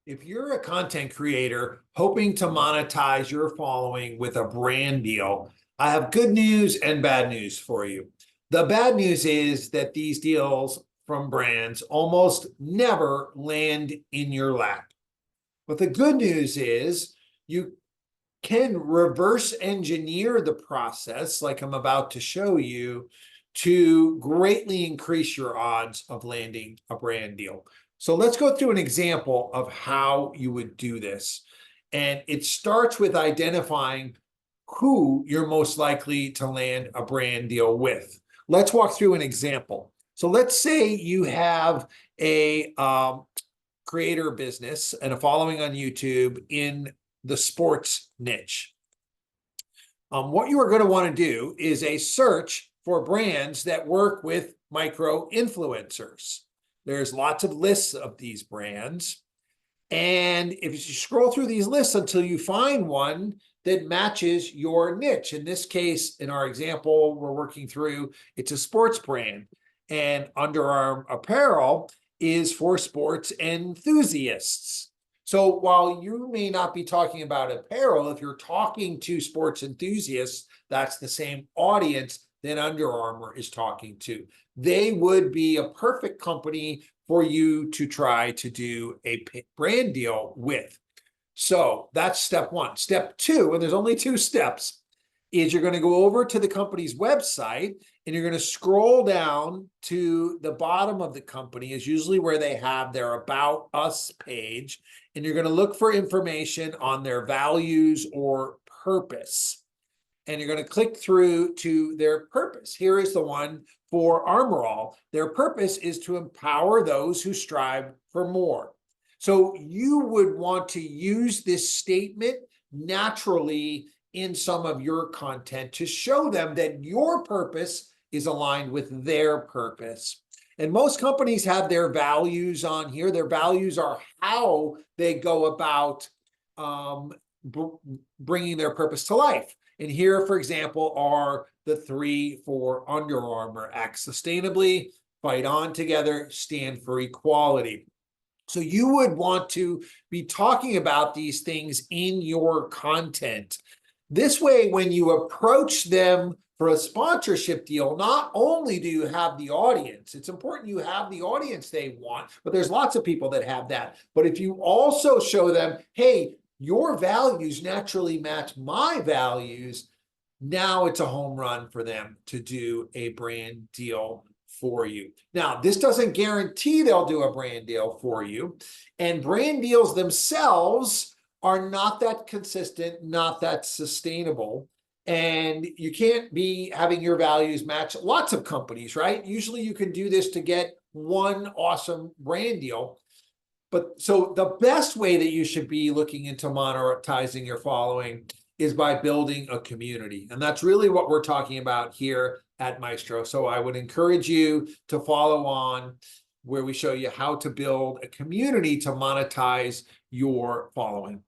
If you're a content creator hoping to monetize your following with a brand deal, I have good news and bad news for you. The bad news is that these deals from brands almost never land in your lap. But the good news is you can reverse engineer the process, like I'm about to show you, to greatly increase your odds of landing a brand deal. So let's go through an example of how you would do this. And it starts with identifying who you're most likely to land a brand deal with. Let's walk through an example. So let's say you have a creator business and a following on YouTube in the sports niche. What you are going to want to do is a search for brands that work with micro influencers. There's lots of lists of these brands. And if you scroll through these lists until you find one that matches your niche, in this case, in our example we're working through, it's a sports brand. And Underarm Apparel is for sports enthusiasts. So while you may not be talking about apparel, if you're talking to sports enthusiasts, that's the same audience that Under Armour is talking to. They would be a perfect company for you to try to do a brand deal with. So that's step one. Step two, and there's only two steps, is you're going to go over to the company's website and you're going to scroll down to the bottom of the company, is usually where they have their About Us page, and you're going to look for information on their values or purpose. And you're going to click through to their purpose. Here is the one for Armor All. Their purpose is to empower those who strive for more. So you would want to use this statement naturally in some of your content to show them that your purpose is aligned with their purpose. And most companies have their values on here. Their values are how they go about bringing their purpose to life. And here, for example, are the three for Under Armour: act sustainably, fight on together, stand for equality. So you would want to be talking about these things in your content. This way, when you approach them for a sponsorship deal, not only do you have the audience, it's important you have the audience they want, but there's lots of people that have that. But if you also show them, hey, your values naturally match my values, now it's a home run for them to do a brand deal for you. Now, this doesn't guarantee they'll do a brand deal for you. And brand deals themselves are not that consistent, not that sustainable. And you can't be having your values match lots of companies, right? Usually you can do this to get one awesome brand deal. But so the best way that you should be looking into monetizing your following is by building a community. And that's really what we're talking about here at Miestro. So I would encourage you to follow on where we show you how to build a community to monetize your following.